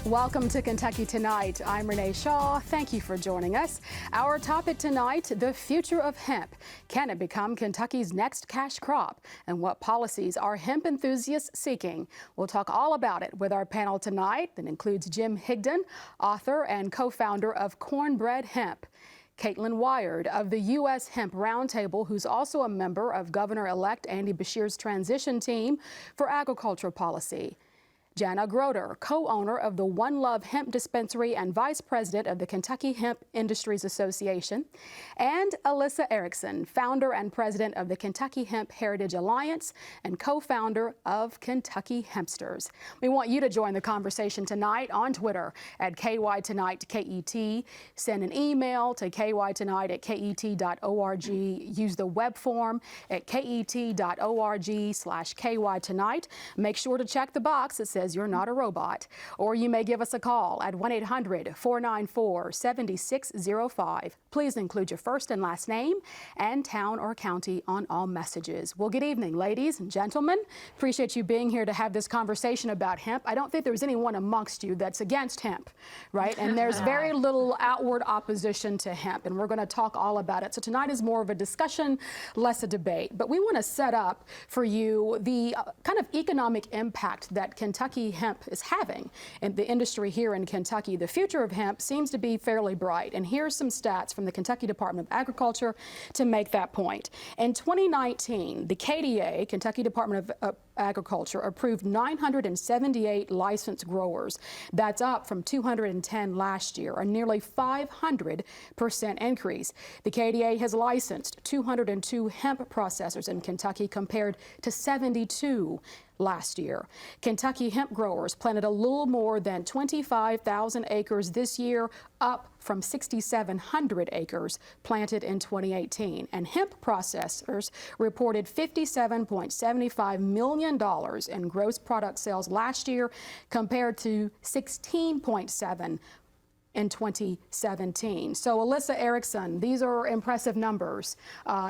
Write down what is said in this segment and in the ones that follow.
Welcome to Kentucky Tonight. I'm Renee Shaw. Thank you for joining us. Our topic tonight, the future of hemp. Can it become Kentucky's next cash crop? And what policies are hemp enthusiasts seeking? We'll talk all about it with our panel tonight that includes Jim Higdon, author and co-founder of Cornbread Hemp. Katelyn Wiard of the U.S. Hemp Roundtable, who's also a member of Governor-elect Andy Beshear's transition team for agricultural policy. Jana, co-owner of the One Love Hemp Dispensary and vice president of the Kentucky Hemp Industries Association, and Alyssa Erickson, founder and president of the Kentucky Hemp Heritage Alliance and co-founder of Kentucky Hempsters. We want you to join the conversation tonight on Twitter at KYTonightKET. Send an email to kytonight@ket.org. Use the web form at ket.org/kytonight. Make sure to check the box that says you're not a robot, or you may give us a call at 1-800-494-7605. Please include your first and last name and town or county on all messages. Well, good evening, ladies and gentlemen. Appreciate you being here to have this conversation about hemp. I don't think there's anyone amongst you that's against hemp, right? And there's very little outward opposition to hemp, and we're going to talk all about it. So tonight is more of a discussion, less a debate. But we want to set up for you the kind of economic impact that Kentucky hemp is having in the industry here in Kentucky. The future of hemp seems to be fairly bright, and here's some stats from the Kentucky Department of Agriculture to make that point. In 2019, the KDA, Kentucky Department of Agriculture, approved 978 licensed growers. That's up from 210 last year, a nearly 500% increase. The KDA has licensed 202 hemp processors in Kentucky compared to 72 last year. Kentucky hemp growers planted a little more than 25,000 acres this year, up from 6,700 acres planted in 2018. And hemp processors reported $57.75 million in gross product sales last year compared to 16.7 in 2017. So Alyssa Erickson, these are impressive numbers.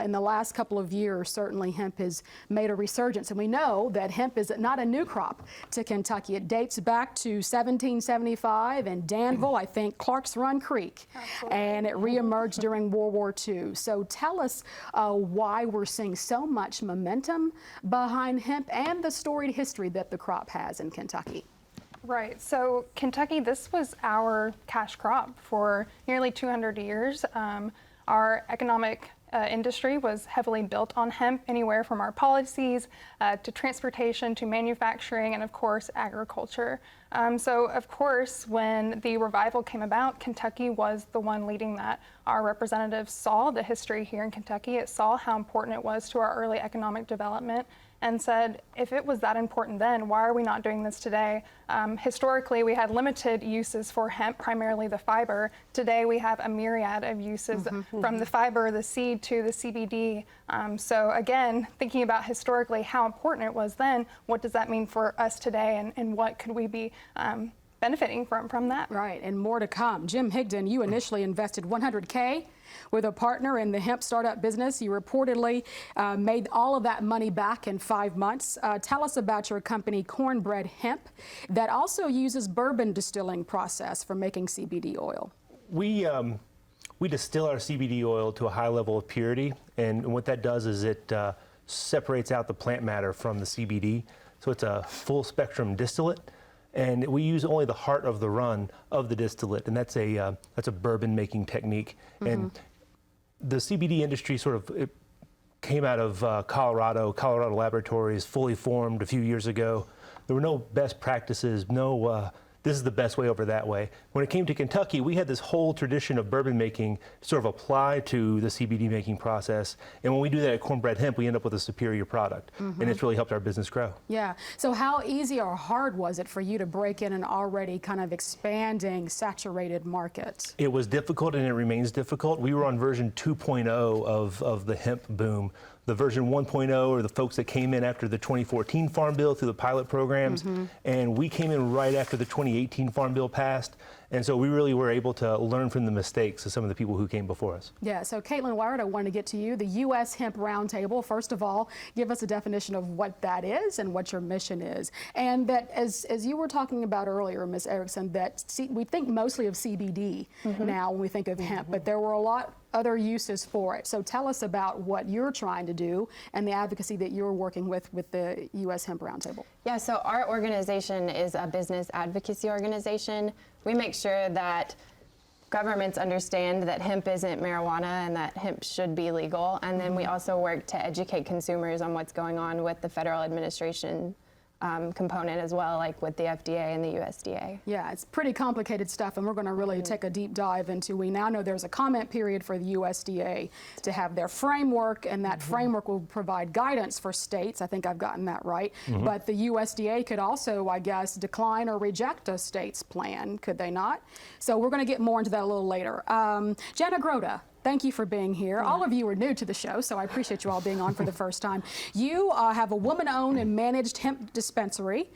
In the last couple of years, certainly hemp has made a resurgence. And we know that hemp is not a new crop to Kentucky. It dates back to 1775 in Danville, I think Clark's Run Creek. Absolutely. And it reemerged during World War II. So tell us why we're seeing so much momentum behind hemp and the storied history that the crop has in Kentucky. Right. So Kentucky, this was our cash crop for nearly 200 years. Our economic industry was heavily built on hemp, anywhere from our policies to transportation to manufacturing and, of course, agriculture. So, of course, when the revival came about, Kentucky was the one leading that. Our representatives saw the history here in Kentucky. It saw how important it was to our early economic development and said, if it was that important then, why are we not doing this today? Historically, we had limited uses for hemp, primarily the fiber. Today, we have a myriad of uses from the fiber, the seed, to the CBD. So again, thinking about historically how important it was then, what does that mean for us today, and what could we be benefiting from that? Right, and more to come. Jim Higdon, you initially invested $100K with a partner in the hemp startup business. You reportedly made all of that money back in 5 months. Tell us about your company, Cornbread Hemp, that also uses bourbon distilling process for making CBD oil. We distill our CBD oil to a high level of purity, and what that does is it separates out the plant matter from the CBD, so it's a full spectrum distillate. And we use only the heart of the run of the distillate, and that's a bourbon making technique. And the CBD industry it came out of Colorado Laboratories, fully formed a few years ago. There were no best practices, this is the best way over that way. When it came to Kentucky, we had this whole tradition of bourbon making sort of apply to the CBD making process. And when we do that at Cornbread Hemp, we end up with a superior product. And it's really helped our business grow. Yeah. So how easy or hard was it for you to break in an already kind of expanding, saturated market? It was difficult, and it remains difficult. We were on version 2.0 of the hemp boom. The version 1.0 are the folks that came in after the 2014 Farm Bill through the pilot programs, and we came in right after the 2018 Farm Bill passed. And so we really were able to learn from the mistakes of some of the people who came before us. Yeah, so Katelyn, Wiard, I want to get to you. The U.S. Hemp Roundtable, first of all, give us a definition of what that is and what your mission is. And that, as you were talking about earlier, Ms. Erickson, that we think mostly of CBD now when we think of hemp, but there were a lot other uses for it. So tell us about what you're trying to do and the advocacy that you're working with the U.S. Hemp Roundtable. Yeah, so our organization is a business advocacy organization. We make sure that governments understand that hemp isn't marijuana and that hemp should be legal. And then we also work to educate consumers on what's going on with the federal administration component as well, like with the FDA and the USDA. Yeah, it's pretty complicated stuff, and we're going to really take a deep dive into. We now know there's a comment period for the USDA to have their framework, and that framework will provide guidance for states. I think I've gotten that right. But the USDA could also, I guess, decline or reject a state's plan, could they not? So we're going to get more into that a little later. Jana, Groda, thank you for being here. All of you are new to the show, so I appreciate you all being on for the first time. You have a woman-owned and managed hemp dispensary,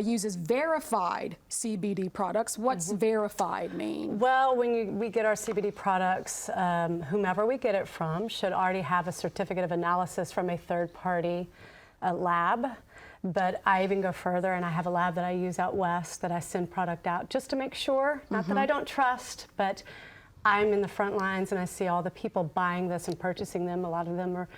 uses verified CBD products. What's verified mean? Well, when we get our CBD products, whomever we get it from should already have a certificate of analysis from a third-party lab. But I even go further, and I have a lab that I use out west that I send product out just to make sure, not that I don't trust, but I'm in the front lines and I see all the people buying this and purchasing them. A lot of them are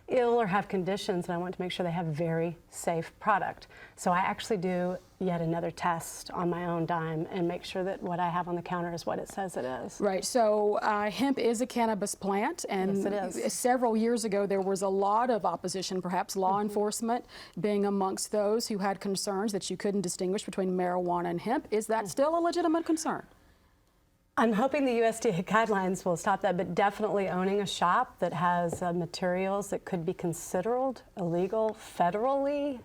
ill or have conditions, and I want to make sure they have very safe product. So I actually do yet another test on my own dime and make sure that what I have on the counter is what it says it is. Right, so hemp is a cannabis plant, and yes, it is. Several years ago there was a lot of opposition, perhaps law enforcement being amongst those who had concerns that you couldn't distinguish between marijuana and hemp. Is that still a legitimate concern? I'm hoping the USDA guidelines will stop that, but definitely owning a shop that has materials that could be considered illegal federally.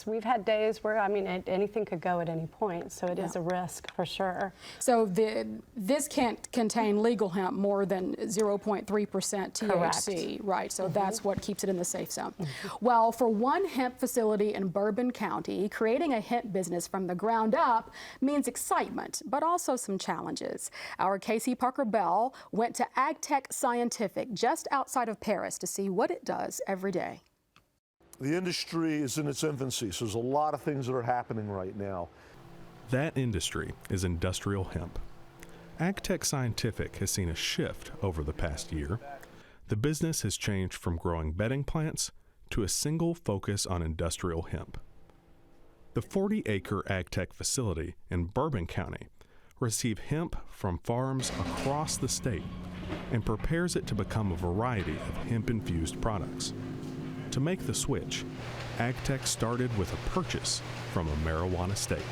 We've had days where, I mean, anything could go at any point, so it is a risk for sure. So this can't contain legal hemp more than 0.3% THC, Correct. right? So that's what keeps it in the safe zone. Well, for one hemp facility in Bourbon County, creating a hemp business from the ground up means excitement, but also some challenges. Our Casey Parker Bell went to AgTech Scientific just outside of Paris to see what it does every day. The industry is in its infancy, so there's a lot of things that are happening right now. That industry is industrial hemp. AgTech Scientific has seen a shift over the past year. The business has changed from growing bedding plants to a single focus on industrial hemp. The 40-acre AgTech facility in Bourbon County receives hemp from farms across the state and prepares it to become a variety of hemp-infused products. To make the switch, AgTech started with a purchase from a marijuana state.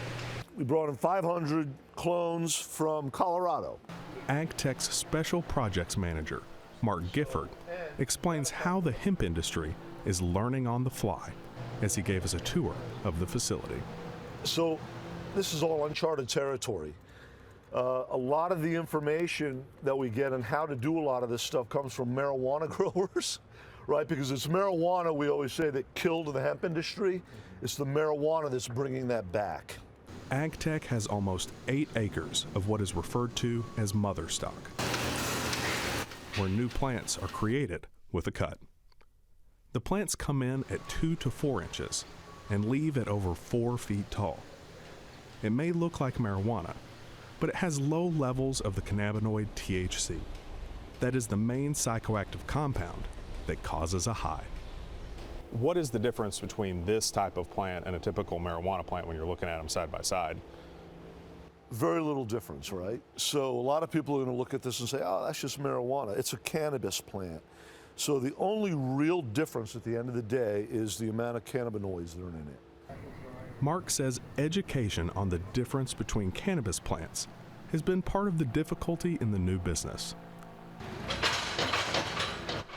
We brought in 500 clones from Colorado. AgTech's Special Projects Manager, Mark Gifford, explains how the hemp industry is learning on the fly as he gave us a tour of the facility. So this is all uncharted territory. A lot of the information that we get on how to do a lot of this stuff comes from marijuana growers, right? Because it's marijuana, we always say, that killed the hemp industry. It's the marijuana that's bringing that back. AgTech has almost 8 acres of what is referred to as mother stock, where new plants are created with a cut. The plants come in at 2 to 4 inches and leave at over 4 feet tall. It may look like marijuana, but it has low levels of the cannabinoid THC. That is the main psychoactive compound that causes a high. What is the difference between this type of plant and a typical marijuana plant when you're looking at them side by side? Very little difference, right? So a lot of people are going to look at this and say, oh, that's just marijuana. It's a cannabis plant. So the only real difference at the end of the day is the amount of cannabinoids that are in it. Mark says education on the difference between cannabis plants has been part of the difficulty in the new business.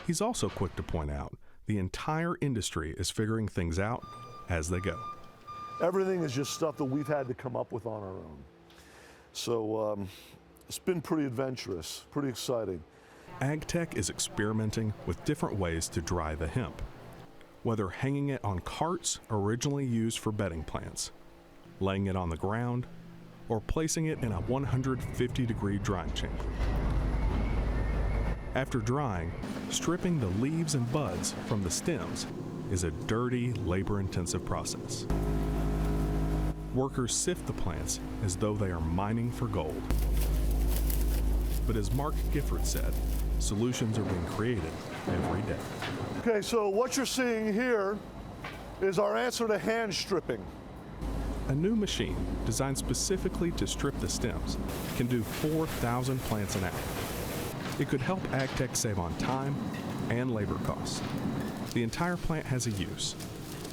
He's also quick to point out the entire industry is figuring things out as they go. Everything is just stuff that we've had to come up with on our own. So it's been pretty adventurous, pretty exciting. AgTech is experimenting with different ways to dry the hemp, whether hanging it on carts originally used for bedding plants, laying it on the ground, or placing it in a 150-degree drying chamber. After drying, stripping the leaves and buds from the stems is a dirty, labor-intensive process. Workers sift the plants as though they are mining for gold. But as Mark Gifford said, solutions are being created every day. Okay, so what you're seeing here is our answer to hand stripping. A new machine designed specifically to strip the stems can do 4,000 plants an hour. It could help AgTech save on time and labor costs. The entire plant has a use.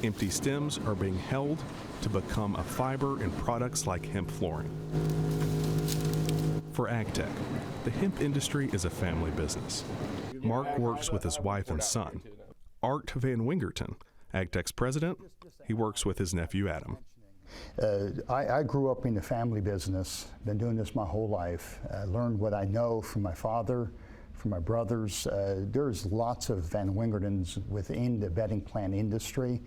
Empty stems are being held to become a fiber in products like hemp flooring. For AgTech, the hemp industry is a family business. Mark works with his wife and son. Art Van Wingerton, AgTech's president, he works with his nephew Adam. I grew up in the family business, been doing this my whole life. I learned what I know from my father, from my brothers. There's lots of Van Wingertons within the bedding plant industry.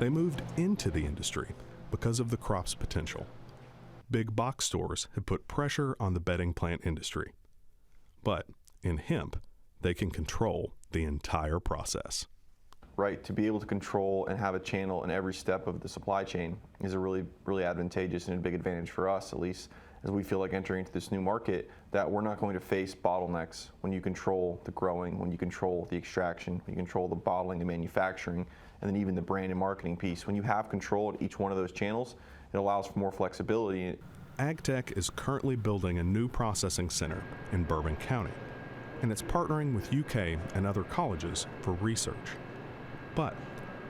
They moved into the industry because of the crop's potential. Big box stores had put pressure on the bedding plant industry. But in hemp, they can control the entire process. Right, to be able to control and have a channel in every step of the supply chain is a really, really advantageous and a big advantage for us, at least as we feel like entering into this new market, that we're not going to face bottlenecks when you control the growing, when you control the extraction, when you control the bottling, the manufacturing, and then even the brand and marketing piece. When you have control at each one of those channels, it allows for more flexibility. AgTech is currently building a new processing center in Bourbon County, and it's partnering with UK and other colleges for research. But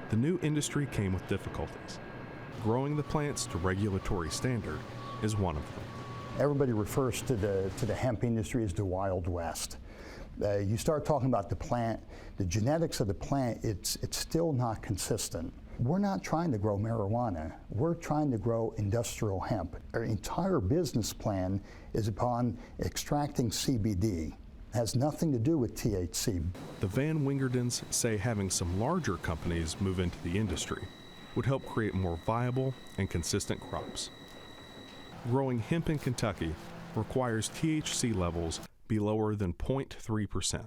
the new industry came with difficulties. Growing the plants to regulatory standard is one of them. Everybody refers to the hemp industry as the Wild West. You start talking about the plant, the genetics of the plant, it's still not consistent. We're not trying to grow marijuana. We're trying to grow industrial hemp. Our entire business plan is upon extracting CBD. Has nothing to do with THC. The Van Wingertons say having some larger companies move into the industry would help create more viable and consistent crops. Growing hemp in Kentucky requires THC levels be lower than 0.3%.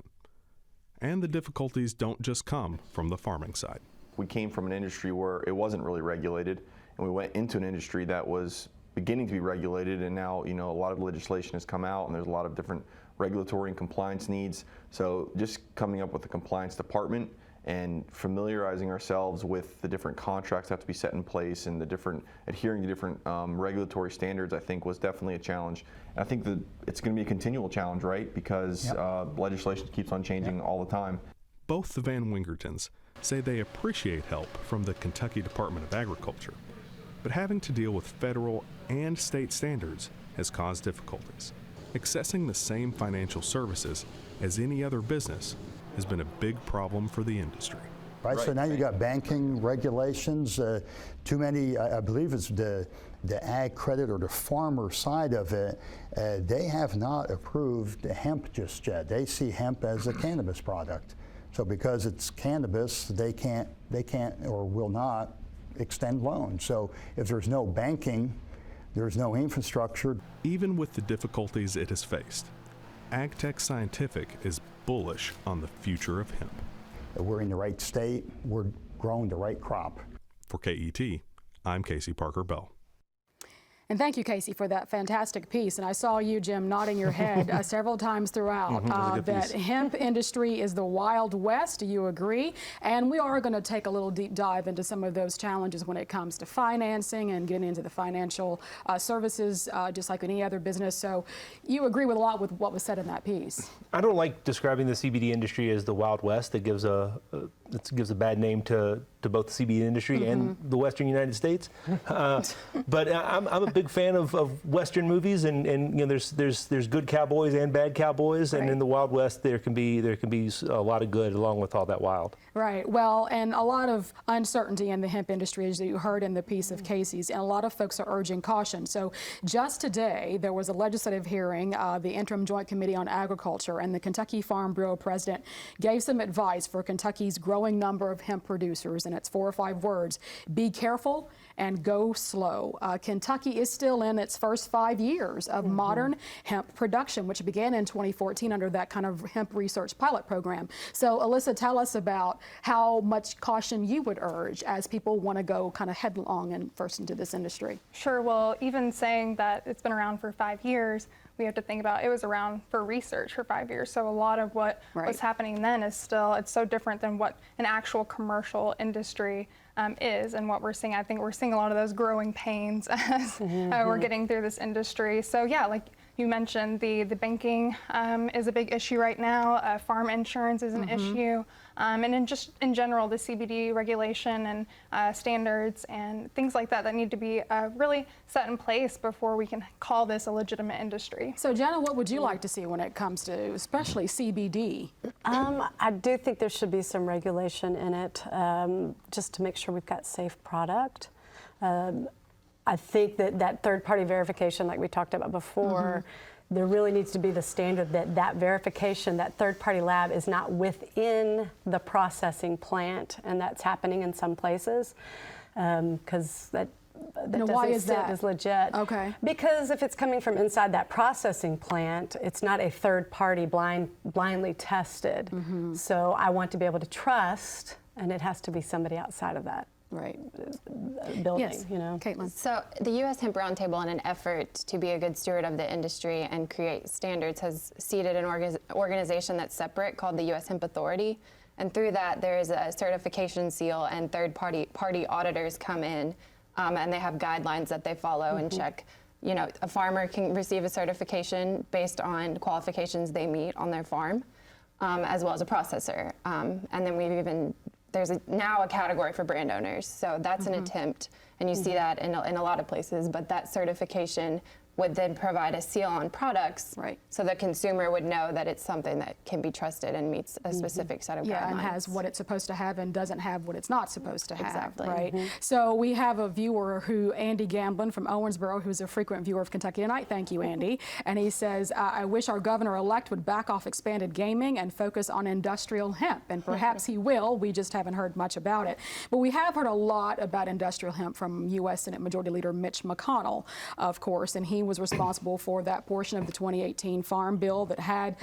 And the difficulties don't just come from the farming side. We came from an industry where it wasn't really regulated, and we went into an industry that was beginning to be regulated, and now, a lot of legislation has come out, and there's a lot of different regulatory and compliance needs. So just coming up with the compliance department and familiarizing ourselves with the different contracts that have to be set in place and the different adhering to different regulatory standards, I think was definitely a challenge. And I think that it's going to be a continual challenge, right? Because legislation keeps on changing all the time. Both the Van Wingertons say they appreciate help from the Kentucky Department of Agriculture, but having to deal with federal and state standards has caused difficulties. Accessing the same financial services as any other business has been a big problem for the industry. Right, so now you got banking regulations, too many, I believe it's the ag credit or the farmer side of it, they have not approved hemp just yet. They see hemp as a cannabis product. So because it's cannabis, they can't or will not extend loans. So if there's no banking, there's no infrastructure. Even with the difficulties it has faced, AgTech Scientific is bullish on the future of hemp. We're in the right state, we're growing the right crop. For KET, I'm Casey Parker Bell. And thank you, Casey, for that fantastic piece. And I saw you, Jim, nodding your head several times throughout that hemp industry is the Wild West. Do you agree? And we are going to take a little deep dive into some of those challenges when it comes to financing and getting into the financial services, just like any other business. So you agree with a lot with what was said in that piece. I don't like describing the CBD industry as the Wild West. It gives a bad name to both the CBD industry and the Western United States. But I'm a big fan of Western movies, and there's good cowboys and bad cowboys, and in the Wild West there can be a lot of good along with all that wild. Right. Well, and a lot of uncertainty in the hemp industry, as you heard in the piece of Casey's, and a lot of folks are urging caution. So just today there was a legislative hearing, the Interim Joint Committee on Agriculture, and the Kentucky Farm Bureau president gave some advice for Kentucky's growing number of hemp producers. and it's 4 or 5 words. Be careful and go slow. Kentucky is still in its first 5 years of modern hemp production, which began in 2014 under that kind of hemp research pilot program. So Alyssa, tell us about how much caution you would urge as people want to go kind of headlong and first into this industry. Sure. Well, even saying that it's been around for 5 years, we have to think about it was around for research for 5 years. So a lot of what was happening then is still, it's so different than what an actual commercial industry is and what we're seeing. I think we're seeing a lot of those growing pains as we're getting through this industry. So yeah, like you mentioned, the banking is a big issue right now. Farm insurance is an issue. And in general, the CBD regulation and standards and things like that need to be really set in place before we can call this a legitimate industry. So Jana, what would you like to see when it comes to especially CBD? I do think there should be some regulation in it, just to make sure we've got safe product. I think that third-party verification, like we talked about before, there really needs to be the standard that verification, that third-party lab is not within the processing plant, and that's happening in some places, because that doesn't sit as legit. Okay. Because if it's coming from inside that processing plant, it's not a third party blindly tested. So I want to be able to trust, and it has to be somebody outside of that building. Yes. You know. Katelyn. So the U.S. Hemp Roundtable, in an effort to be a good steward of the industry and create standards, has seeded an organization that's separate called the U.S. Hemp Authority. And through that, there is a certification seal, and third-party auditors come in, and they have guidelines that they follow and check. You know, a farmer can receive a certification based on qualifications they meet on their farm, as well as a processor. And then there's now a category for brand owners. So that's an attempt, and you see that in a lot of places, but that certification would then provide a seal on products, so the consumer would know that it's something that can be trusted and meets a specific set of guidelines. And has what it's supposed to have and doesn't have what it's not supposed to have. Exactly. Right. So we have a viewer Andy Gamblin from Owensboro, who's a frequent viewer of Kentucky Tonight. Thank you, Andy. And he says, I wish our governor-elect would back off expanded gaming and focus on industrial hemp. And perhaps he will. We just haven't heard much about it. But we have heard a lot about industrial hemp from U.S. Senate Majority Leader Mitch MCConnell, of course, and he was responsible for that portion of the 2018 Farm Bill that had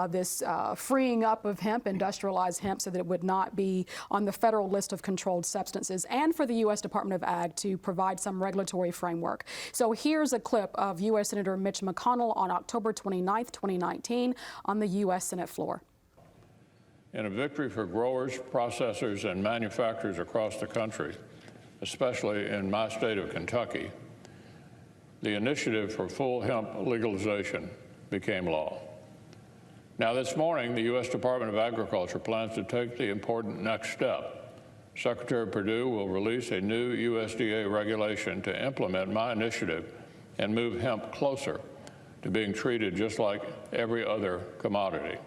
this freeing up of hemp, industrialized hemp, so that it would not be on the federal list of controlled substances, and for the U.S. Department of Ag to provide some regulatory framework. So here's a clip of U.S. Senator Mitch MCConnell on October 29th, 2019 on the U.S. Senate floor. In a victory for growers, processors, and manufacturers across the country, especially in my state of Kentucky, the initiative for full hemp legalization became law. Now this morning, the U.S. Department of Agriculture plans to take the important next step. Secretary Perdue will release a new USDA regulation to implement my initiative and move hemp closer to being treated just like every other commodity.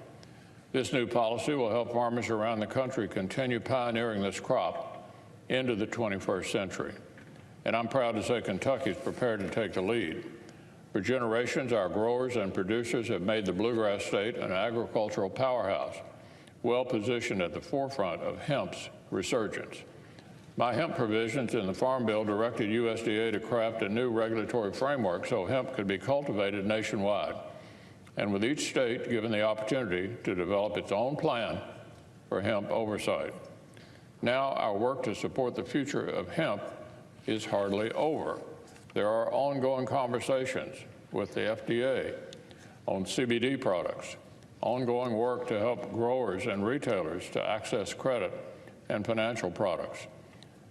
This new policy will help farmers around the country continue pioneering this crop into the 21st century. And I'm proud to say Kentucky is prepared to take the lead. For generations, our growers and producers have made the bluegrass state an agricultural powerhouse, well positioned at the forefront of hemp's resurgence. My hemp provisions in the Farm Bill directed USDA to craft a new regulatory framework so hemp could be cultivated nationwide, and with each state given the opportunity to develop its own plan for hemp oversight. Now our work to support the future of hemp is hardly over. There are ongoing conversations with the FDA on CBD products, ongoing work to help growers and retailers to access credit and financial products.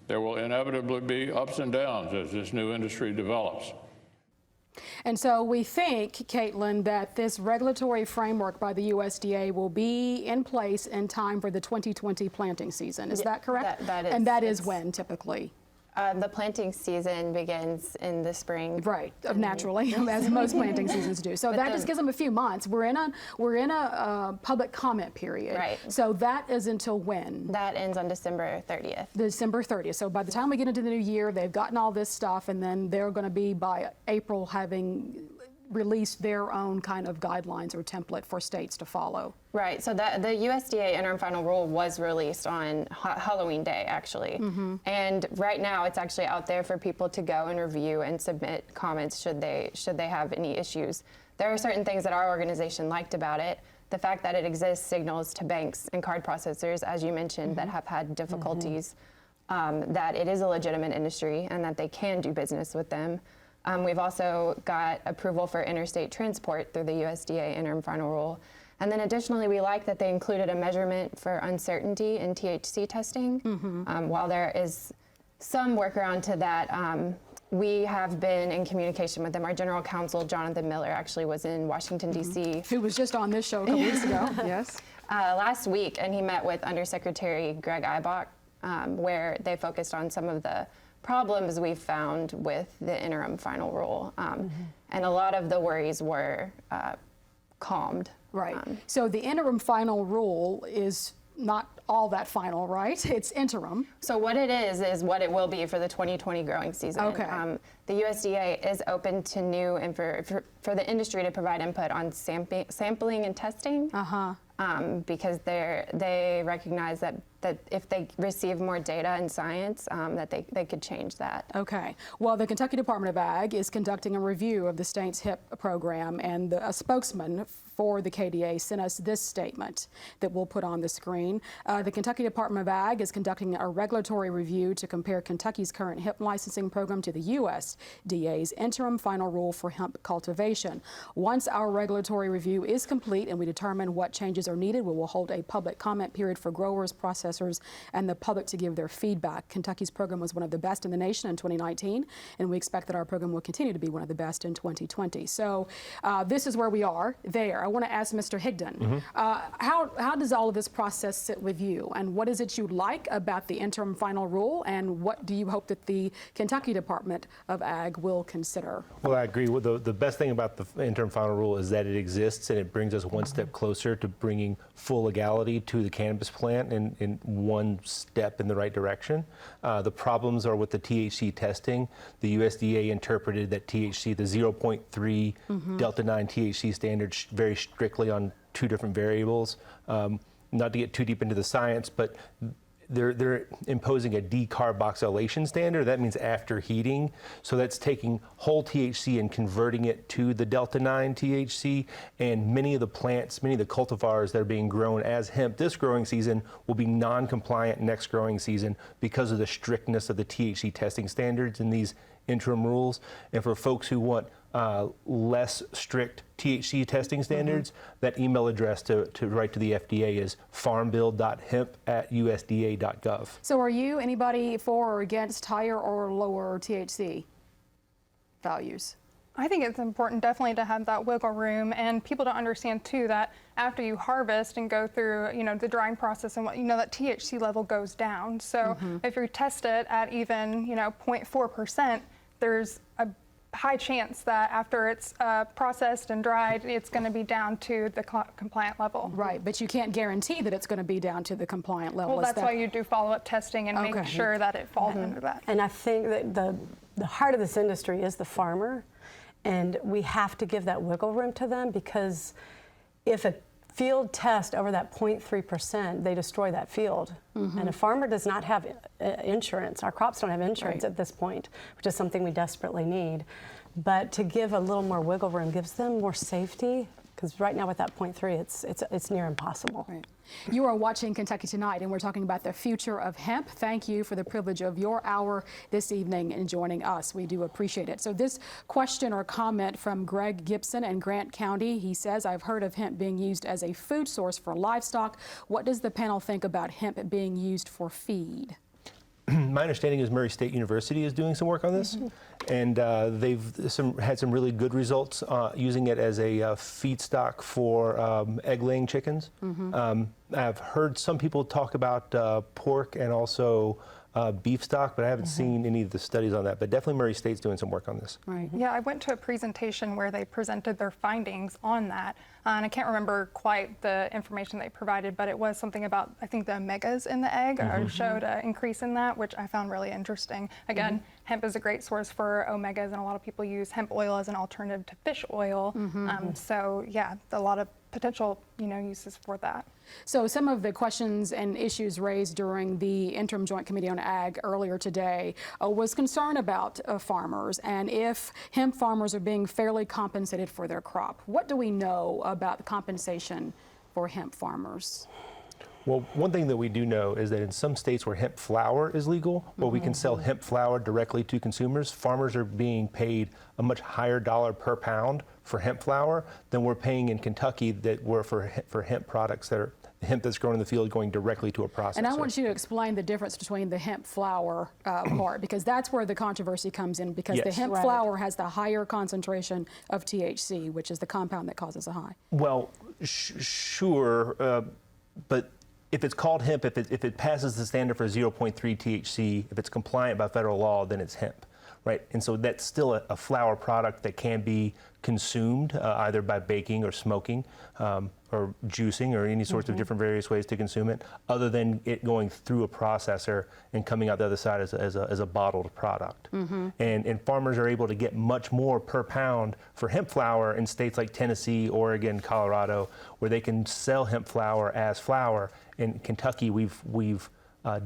There will inevitably be ups and downs as this new industry develops. And so we think, Katelyn, that this regulatory framework by the USDA will be in place in time for the 2020 planting season. Is that correct? That is. And that is when, typically? The planting season begins in the spring. Right, naturally, as most planting seasons do. So that just gives them a few months. We're in a public comment period. Right. So that is until when? That ends on December 30th. December 30th. So by the time we get into the new year, they've gotten all this stuff, and then they're going to be by April having released their own kind of guidelines or template for states to follow. Right, so the USDA interim final rule was released on Halloween Day, actually. And right now it's actually out there for people to go and review and submit comments should they have any issues. There are certain things that our organization liked about it. The fact that it exists signals to banks and card processors, as you mentioned, that have had difficulties, that it is a legitimate industry and that they can do business with them. We've also got approval for interstate transport through the USDA interim final rule. And then additionally, we like that they included a measurement for uncertainty in THC testing. While there is some workaround to that, we have been in communication with them. Our general counsel, Jonathan Miller, actually was in Washington, D.C. Who was just on this show a couple weeks ago, yes. Last week, and he met with Undersecretary Greg Eibach, where they focused on some of the problems we found with the interim final rule. And a lot of the worries were calmed. Right. So the interim final rule is not all that final, right? It's interim. So what it is what it will be for the 2020 growing season. Okay. The USDA is open to new and for the industry to provide input on sampling and testing. Because they recognize that if they receive more data and science, that they could change that. Okay. Well, the Kentucky Department of Ag is conducting a review of the state's HIP program, and a spokesman for the KDA sent us this statement that we'll put on the screen. The Kentucky Department of Ag is conducting a regulatory review to compare Kentucky's current hemp licensing program to the USDA's interim final rule for hemp cultivation. Once our regulatory review is complete and we determine what changes are needed, we will hold a public comment period for growers, processors, and the public to give their feedback. Kentucky's program was one of the best in the nation in 2019, and we expect that our program will continue to be one of the best in 2020. So this is where we are there. I want to ask Mr. Higdon, how does all of this process sit with you, and what is it you like about the interim final rule, and what do you hope that the Kentucky Department of Ag will consider? Well, I agree. The best thing about the interim final rule is that it exists, and it brings us one step closer to bringing full legality to the cannabis plant in one step in the right direction. The problems are with the THC testing. The USDA interpreted that THC, the 0.3 Delta 9 THC standard, very strictly on two different variables. Not to get too deep into the science, but they're imposing a decarboxylation standard. That means after heating. So that's taking whole THC and converting it to the Delta 9 THC. And many of the plants, many of the cultivars that are being grown as hemp this growing season will be non-compliant next growing season because of the strictness of the THC testing standards in these interim rules. And for folks who want less strict THC testing standards, that email address to write to the FDA is farmbill.hemp@usda.gov. So are you anybody for or against higher or lower THC values? I think it's important definitely to have that wiggle room, and people to understand too that after you harvest and go through, the drying process and that THC level goes down. So if you test it at even, 0.4%, there's a high chance that after it's processed and dried, it's going to be down to the compliant level. Right, but you can't guarantee that it's going to be down to the compliant level. Well, that's why you do follow-up testing and make sure that it falls under that. And I think that the heart of this industry is the farmer, and we have to give that wiggle room to them, because if a field test over that 0.3%, they destroy that field. And a farmer does not have insurance. Our crops don't have insurance at this point, which is something we desperately need. But to give a little more wiggle room gives them more safety, because right now with that 0.3, it's near impossible. Right. You are watching Kentucky Tonight, and we're talking about the future of hemp. Thank you for the privilege of your hour this evening and joining us. We do appreciate it. So this question or comment from Greg Gibson in Grant County. He says, I've heard of hemp being used as a food source for livestock. What does the panel think about hemp being used for feed? My understanding is Murray State University is doing some work on this, and they've had some really good results using it as a feedstock for egg-laying chickens. I've heard some people talk about pork and also beef stock, but I haven't seen any of the studies on that. But definitely Murray State's doing some work on this. Right. Yeah, I went to a presentation where they presented their findings on that. And I can't remember quite the information they provided, but it was something about, I think, the omegas in the egg showed an increase in that, which I found really interesting. Again, hemp is a great source for omegas, and a lot of people use hemp oil as an alternative to fish oil. So yeah, a lot of potential, uses for that. So some of the questions and issues raised during the Interim Joint Committee on Ag earlier today was concern about farmers and if hemp farmers are being fairly compensated for their crop. What do we know about the compensation for hemp farmers? Well, one thing that we do know is that in some states where hemp flower is legal, where we can sell hemp flower directly to consumers, farmers are being paid a much higher dollar per pound for hemp flower than we're paying in Kentucky that were for hemp products that are hemp that's grown in the field going directly to a processor. And I want you to explain the difference between the hemp flower part, because that's where the controversy comes in, because the hemp flower has the higher concentration of THC, which is the compound that causes a high. Well, sure, but if it's called hemp, if it passes the standard for 0.3 THC, if it's compliant by federal law, then it's hemp, right? And so that's still a flower product that can be consumed either by baking or smoking or juicing or any sorts of different various ways to consume it, other than it going through a processor and coming out the other side as a bottled product. And farmers are able to get much more per pound for hemp flower in states like Tennessee, Oregon, Colorado, where they can sell hemp flower as flower. In Kentucky, we've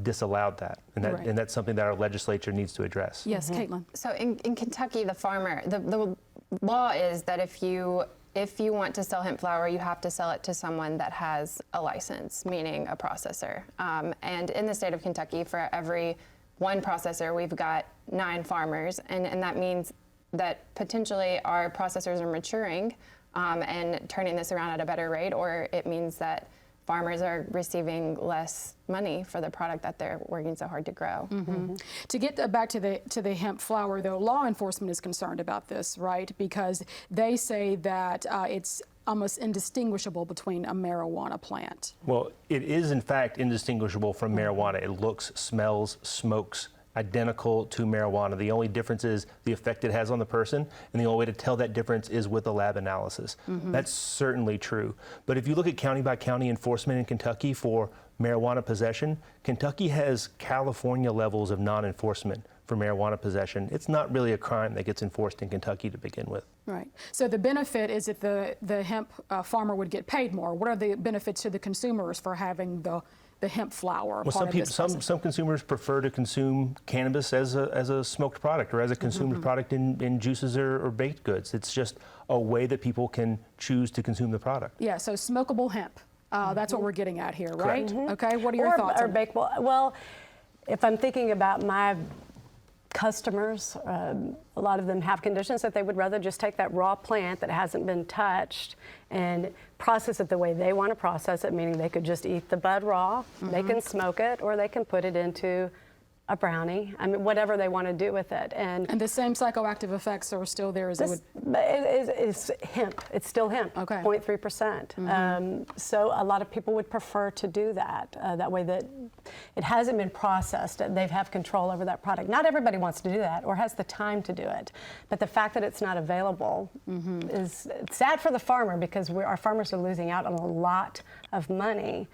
disallowed that, and that's something that our legislature needs to address. Yes, Katelyn. So in Kentucky, the law is that if you want to sell hemp flower, you have to sell it to someone that has a license, meaning a processor. And in the state of Kentucky, for every one processor, we've got 9 farmers, and that means that potentially our processors are maturing and turning this around at a better rate, or it means that farmers are receiving less money for the product that they're working so hard to grow. To get back to the hemp flower, though, law enforcement is concerned about this, right? Because they say that it's almost indistinguishable between a marijuana plant. Well, it is in fact indistinguishable from marijuana. It looks, smells, smokes identical to marijuana. The only difference is the effect it has on the person, and the only way to tell that difference is with a lab analysis. That's certainly true. But if you look at county by county enforcement in Kentucky for marijuana possession, Kentucky has California levels of non-enforcement for marijuana possession. It's not really a crime that gets enforced in Kentucky to begin with. Right. So the benefit is that the hemp farmer would get paid more. What are the benefits to the consumers for having the hemp flower? Well, some consumers prefer to consume cannabis as a smoked product or as a consumed product in juices or baked goods. It's just a way that people can choose to consume the product. Yeah, so smokable hemp. That's what we're getting at here, right? Okay, what are your thoughts? Or bakeable. Well, if I'm thinking about my customers, a lot of them have conditions that they would rather just take that raw plant that hasn't been touched and process it the way they want to process it, meaning they could just eat the bud raw, they can smoke it, or they can put it into a brownie. I mean, whatever they want to do with it. And the same psychoactive effects are still there as it's hemp. It's still hemp, okay. 0.3%. So a lot of people would prefer to do that, that way that it hasn't been processed. They have control over that product. Not everybody wants to do that or has the time to do it. But the fact that it's not available is sad for the farmer, because our farmers are losing out on a lot of money.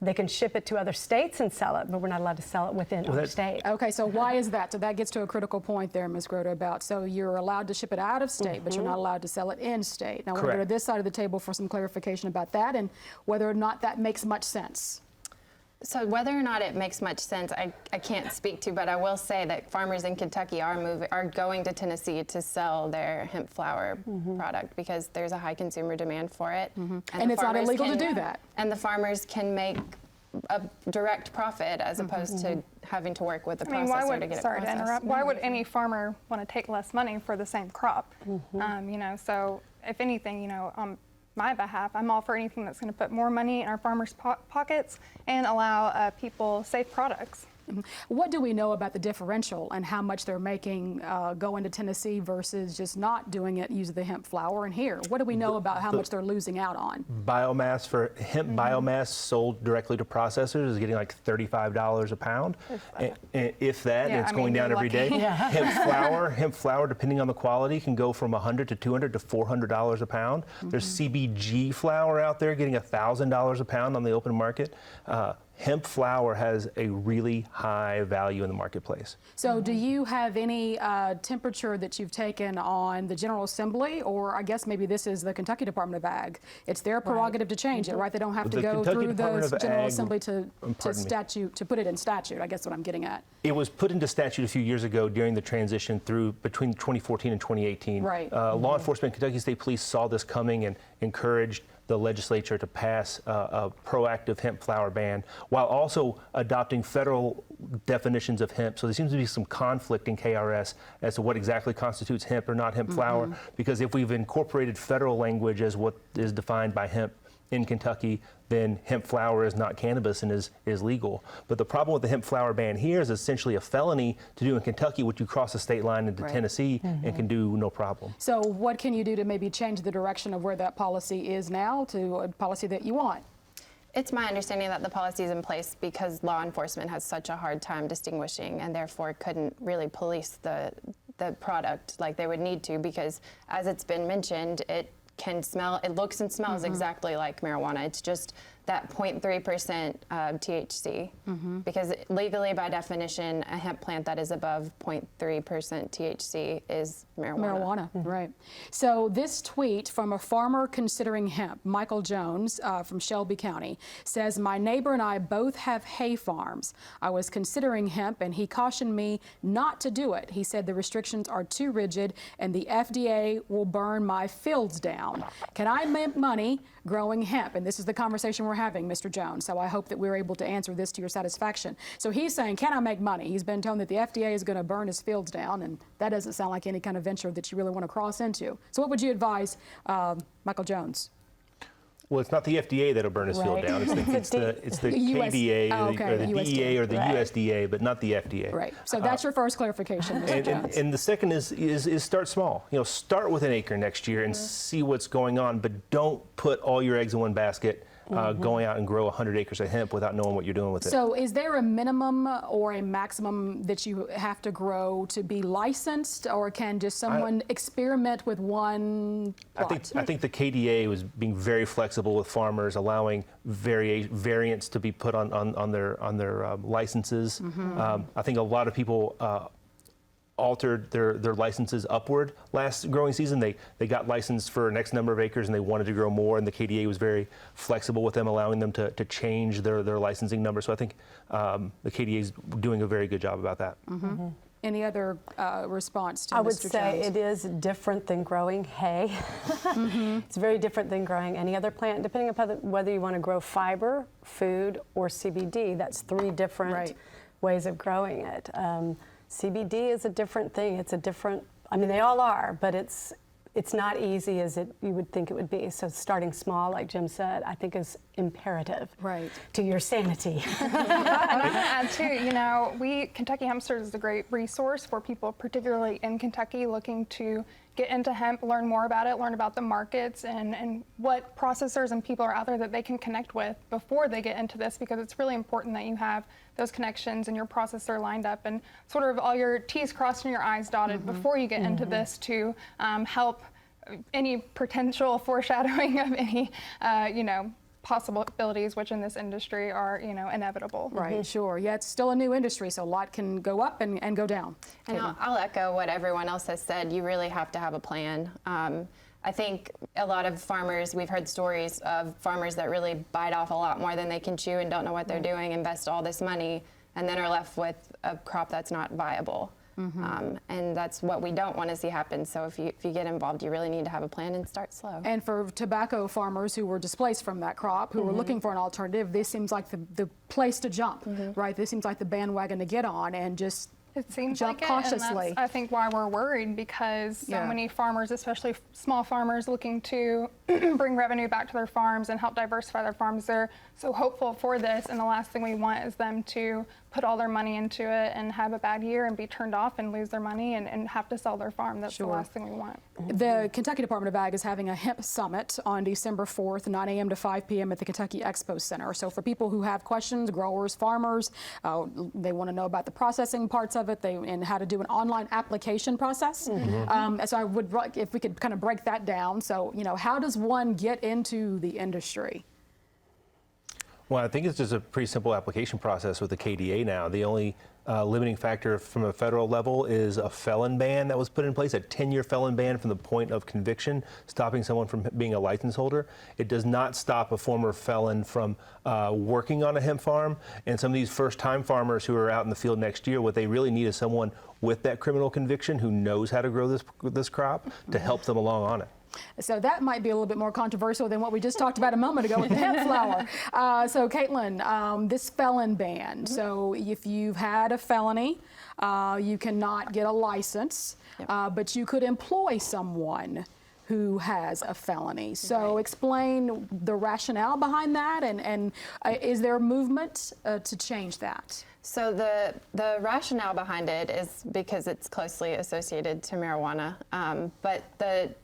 They can ship it to other states and sell it, but we're not allowed to sell it within our state. Okay, so why is that? So that gets to a critical point there, Ms. Groda, about so you're allowed to ship it out of state, but you're not allowed to sell it in state. Now, we're going to go to this side of the table for some clarification about that and whether or not that makes much sense. So whether or not it makes much sense, I can't speak to, but I will say that farmers in Kentucky are going to Tennessee to sell their hemp flower product because there's a high consumer demand for it. And it's not illegal to do that. And the farmers can make a direct profit as opposed to having to work with the processor to get it processed. To interrupt. Why would any farmer want to take less money for the same crop? So if anything, on my behalf, I'm all for anything that's going to put more money in our farmers' pockets and allow people safe products. What do we know about the differential and how much they're making going to Tennessee versus just not doing it using the hemp flower in here? What do we know about how much they're losing out on? Biomass for hemp biomass sold directly to processors is getting like $35 a pound. If that, and it's going down every day. Hemp flour, depending on the quality, can go from $100 to $200 to $400 a pound. There's CBG flour out there getting $1,000 a pound on the open market. hemp flower has a really high value in the marketplace. So do you have any temperature that you've taken on the General Assembly, or I guess maybe this is the Kentucky Department of Ag? It's their prerogative to change it, right? They don't have to The go Kentucky through Department the of General Ag, Assembly to put it in statute, I guess what I'm getting at. It was put into statute a few years ago during the transition through between 2014 and 2018. Right. Law enforcement, Kentucky State Police saw this coming and encouraged the legislature to pass a proactive hemp flower ban while also adopting federal definitions of hemp. So there seems to be some conflict in KRS as to what exactly constitutes hemp or not hemp flower, because if we've incorporated federal language as what is defined by hemp in Kentucky, then hemp flower is not cannabis and is legal. But the problem with the hemp flower ban here is essentially a felony to do in Kentucky, which you cross the state line into Tennessee and can do no problem. So what can you do to maybe change the direction of where that policy is now to a policy that you want? It's my understanding that the policy is in place because law enforcement has such a hard time distinguishing and therefore couldn't really police the product like they would need to, because as it's been mentioned, it looks and smells exactly like marijuana. It's just that 0.3% THC, because legally, by definition, a hemp plant that is above 0.3% THC is marijuana. Right. So this tweet from a farmer considering hemp, Michael Jones from Shelby County, says, "My neighbor and I both have hay farms. I was considering hemp and he cautioned me not to do it. He said the restrictions are too rigid and the FDA will burn my fields down. Can I make money growing hemp?" And this is the conversation we're having, Mr. Jones. So I hope that we're able to answer this to your satisfaction. So he's saying, can I make money? He's been told that the FDA is going to burn his fields down, and that doesn't sound like any kind of venture that you really want to cross into. So what would you advise Michael Jones? Well, it's not the FDA that'll burn his field down. It's the KDA or the DEA or the USDA, but not the FDA. Right. So that's your first clarification, Mr. Jones. And the second is start small. Start with an acre next year and see what's going on, but don't put all your eggs in one basket. Going out and grow 100 acres of hemp without knowing what you're doing with it. So is there a minimum or a maximum that you have to grow to be licensed, or can just someone experiment with one plot? I think the KDA was being very flexible with farmers, allowing variants to be put on their licenses. I think a lot of people altered their licenses upward last growing season. They got licensed for an X number of acres and they wanted to grow more, and the KDA was very flexible with them, allowing them to change their licensing number. So I think the KDA is doing a very good job about that. Any other response to Mr. I would Jones? say it is different than growing hay. It's very different than growing any other plant, depending upon whether you want to grow fiber, food, or CBD. That's three different ways of growing it. CBD is a different thing. It's a different, I mean, they all are, but it's not easy as you would think it would be. So starting small, like Jim said, I think is imperative to your sanity. And I want to add too, Kentucky Hempsters is a great resource for people, particularly in Kentucky, looking to get into hemp, learn more about it, learn about the markets and what processors and people are out there that they can connect with before they get into this, because it's really important that you have those connections and your processor lined up and sort of all your T's crossed and your I's dotted before you get into this to help any potential foreshadowing of any, possibilities, which in this industry are, inevitable. Right, sure. Yeah, it's still a new industry, so a lot can go up and go down. And I'll echo what everyone else has said. You really have to have a plan. I think a lot of farmers, we've heard stories of farmers that really bite off a lot more than they can chew and don't know what they're doing, invest all this money, and then are left with a crop that's not viable. And that's what we don't want to see happen. So if you get involved, you really need to have a plan and start slow. And for tobacco farmers who were displaced from that crop, who were looking for an alternative, this seems like the place to jump, right? This seems like the bandwagon to get on and just It seems jump like cautiously. it, and that's, I think, why we're worried, because so many farmers, especially small farmers looking to bring revenue back to their farms and help diversify their farms, they're so hopeful for this, and the last thing we want is them to put all their money into it and have a bad year and be turned off and lose their money and have to sell their farm. That's the last thing we want. The Kentucky Department of Ag is having a hemp summit on December 4th, 9 a.m. to 5 p.m. at the Kentucky Expo Center. So for people who have questions, growers, farmers, they want to know about the processing parts of it and how to do an online application process. So I would, if we could kind of break that down. So, how does one get into the industry? Well, I think it's just a pretty simple application process with the KDA now. The only limiting factor from a federal level is a felon ban that was put in place, a 10-year felon ban from the point of conviction, stopping someone from being a license holder. It does not stop a former felon from working on a hemp farm. And some of these first-time farmers who are out in the field next year, what they really need is someone with that criminal conviction who knows how to grow this crop to help them along on it. So that might be a little bit more controversial than what we just talked about a moment ago with the hemp flower. So Katelyn, this felon ban. So if you've had a felony, you cannot get a license, but you could employ someone who has a felony. So explain the rationale behind that, and is there movement to change that? So the rationale behind it is because it's closely associated to marijuana, but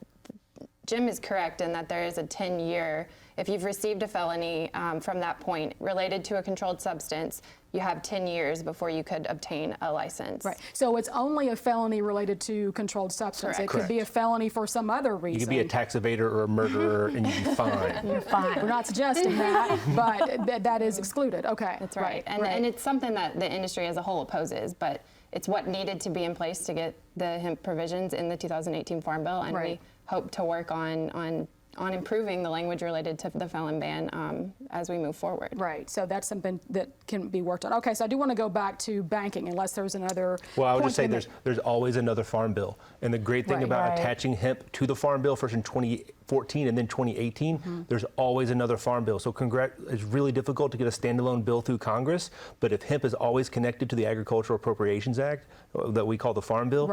Jim is correct in that there is a 10-year, if you've received a felony from that point related to a controlled substance, you have 10 years before you could obtain a license. Right. So it's only a felony related to controlled substance. Correct. It could be a felony for some other reason. You could be a tax evader or a murderer and you'd be fine. You're fine. We're not suggesting that, but that is excluded. Okay. That's right. And it's something that the industry as a whole opposes, but it's what needed to be in place to get the hemp provisions in the 2018 Farm Bill, and we hope to work on improving the language related to the felon ban as we move forward. Right, so that's something that can be worked on. Okay, so I do want to go back to banking, unless there's another. Well, I would just say there's always another Farm Bill, and the great thing about attaching hemp to the Farm Bill, first in 2014 and then 2018, there's always another Farm Bill. So it's really difficult to get a standalone bill through Congress, but if hemp is always connected to the Agricultural Appropriations Act that we call the Farm Bill,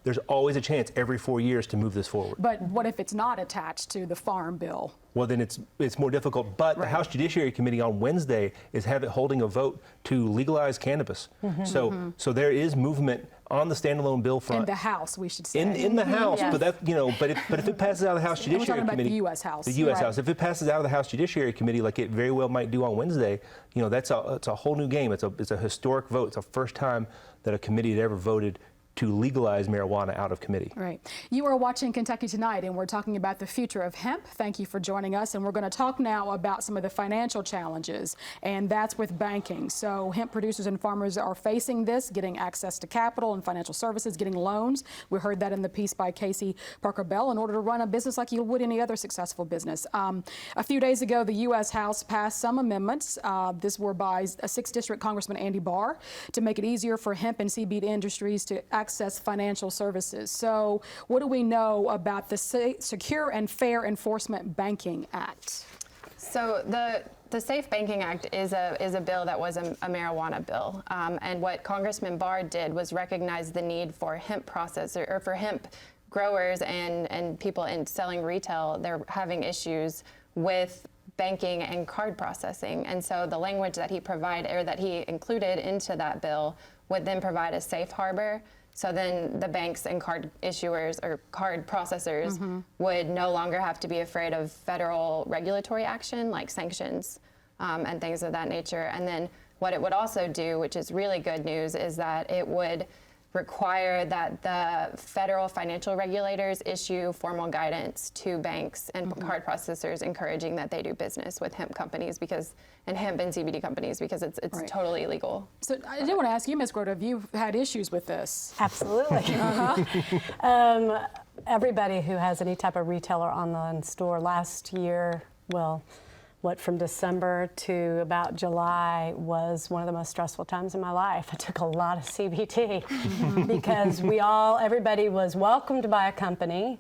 there's always a chance every 4 years to move this forward. But what if it's not attached to the Farm Bill? Well, then it's more difficult. But the House Judiciary Committee on Wednesday is holding a vote to legalize cannabis. So there is movement on the standalone bill front. In the House, we should say. In the House, but if it passes out of the House Judiciary Committee, about the U.S. House. The U.S. House. If it passes out of the House Judiciary Committee, like it very well might do on Wednesday, it's a whole new game. It's a historic vote. It's the first time that a committee had ever voted to legalize marijuana out of committee. Right. You are watching Kentucky Tonight, and we're talking about the future of hemp. Thank you for joining us, and we're going to talk now about some of the financial challenges, and that's with banking. So hemp producers and farmers are facing this, getting access to capital and financial services, getting loans. We heard that in the piece by Casey Parker Bell, in order to run a business like you would any other successful business. A few days ago, the U.S. House passed some amendments. This were by a 6th District Congressman Andy Barr to make it easier for hemp and CBD industries to access financial services. So what do we know about the Secure and Fair Enforcement Banking Act? So the Safe Banking Act is a bill that was a marijuana bill, and what Congressman Barr did was recognize the need for hemp for hemp growers and people in selling retail. They're having issues with banking and card processing, and so the language that he included into that bill would then provide a safe harbor. So then the banks and card issuers or card processors would no longer have to be afraid of federal regulatory action like sanctions and things of that nature. And then what it would also do, which is really good news, is that it would require that the federal financial regulators issue formal guidance to banks and card processors encouraging that they do business with hemp companies and hemp and CBD companies because it's totally illegal. So I did want to ask you, Ms. Groda, have you had issues with this? Absolutely. Everybody who has any type of retailer online store last year, from December to about July was one of the most stressful times in my life. I took a lot of CBD because everybody was welcomed by a company,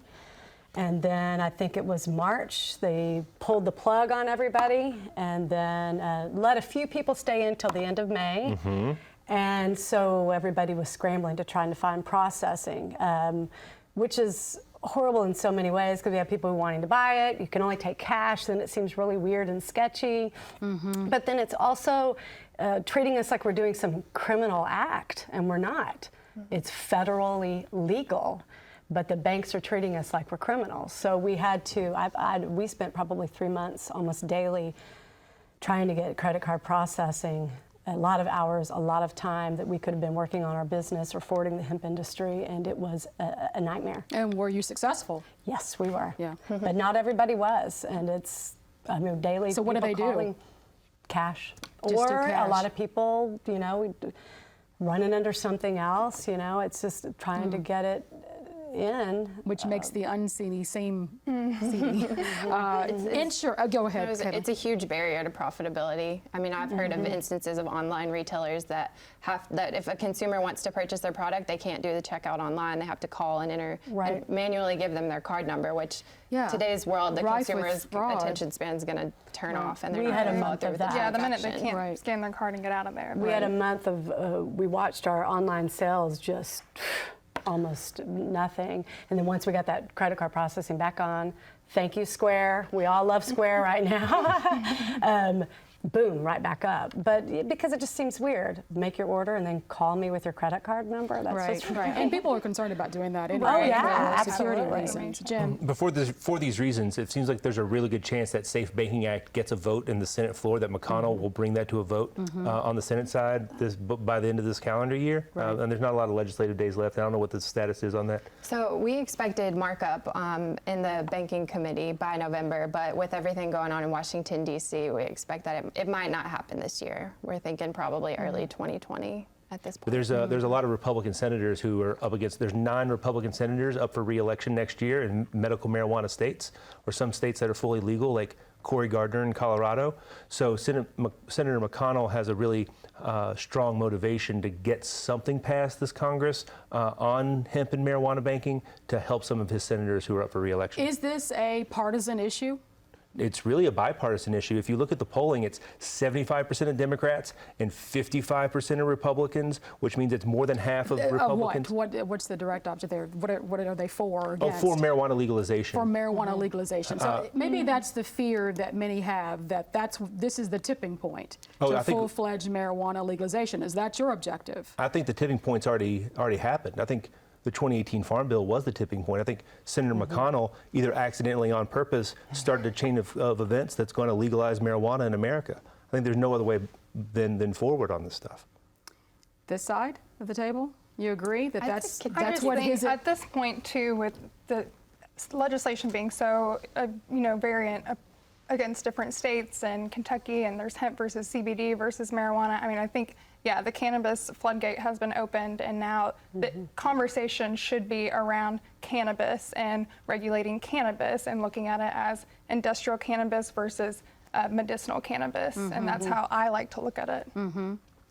and then I think it was March, they pulled the plug on everybody, and then let a few people stay until the end of May. And so everybody was scrambling to try and find processing, which is horrible in so many ways because we have people wanting to buy it. You can only take cash, then it seems really weird and sketchy. But then it's also treating us like we're doing some criminal act, and we're not. It's federally legal, but the banks are treating us like we're criminals. So we had to, we spent probably 3 months almost daily trying to get credit card processing, a lot of hours, a lot of time that we could have been working on our business or forwarding the hemp industry, and it was a nightmare. And were you successful? Yes, we were. Yeah. But not everybody was, and daily. So what do they do? cash. Just do Or a cash. lot of people, running under something else, it's just trying to get it in. Which makes the unseen seem Mm-hmm. seedy. Go ahead. It's a huge barrier to profitability. I mean, I've heard of instances of online retailers that if a consumer wants to purchase their product, they can't do the checkout online. They have to call and enter and manually give them their card number, which today's world, the Rife with consumer's fraud. attention span is going to turn off, and they're We not had a going to follow month through of with the that. Yeah, the minute they transaction. can't scan their card and get out of there. We had a month of, we watched our online sales just almost nothing. And then once we got that credit card processing back on, thank you, Square. We all love Square right now. Boom, right back up. But because it just seems weird. Make your order and then call me with your credit card number. That's just Right. And people are concerned about doing that anyway. Oh, yeah, for security absolutely. reasons. Jim. For these reasons, it seems like there's a really good chance that Safe Banking Act gets a vote in the Senate floor, that McConnell will bring that to a vote on the Senate side by the end of this calendar year. And there's not a lot of legislative days left. I don't know what the status is on that. So we expected markup in the banking committee by November, but with everything going on in Washington, D.C., we expect that it might not happen this year. We're thinking probably early 2020 at this point. But there's a lot of Republican senators who are up against. There's 9 Republican senators up for re-election next year in medical marijuana states, or some states that are fully legal, like Cory Gardner in Colorado. So Senator McConnell has a really strong motivation to get something passed this Congress on hemp and marijuana banking to help some of his senators who are up for re-election. Is this a partisan issue? It's really a bipartisan issue. If you look at the polling, it's 75% of Democrats and 55% of Republicans, which means it's more than half of Republicans. What's the direct object there? What are they for or against? For marijuana legalization. For marijuana legalization. So maybe that's the fear that many have, that this is the tipping point to full-fledged marijuana legalization. Is that your objective? I think the tipping point's already happened. I think the 2018 Farm Bill was the tipping point. I think Senator McConnell, either accidentally or on purpose, started a chain of events that's going to legalize marijuana in America. I think there's no other way than forward on this stuff. This side of the table, you agree that that's what think his... At this point, too, with the legislation being so, variant against different states and Kentucky, and there's hemp versus CBD versus marijuana. I mean, I think, the cannabis floodgate has been opened, and now the conversation should be around cannabis and regulating cannabis and looking at it as industrial cannabis versus medicinal cannabis, and that's how I like to look at it.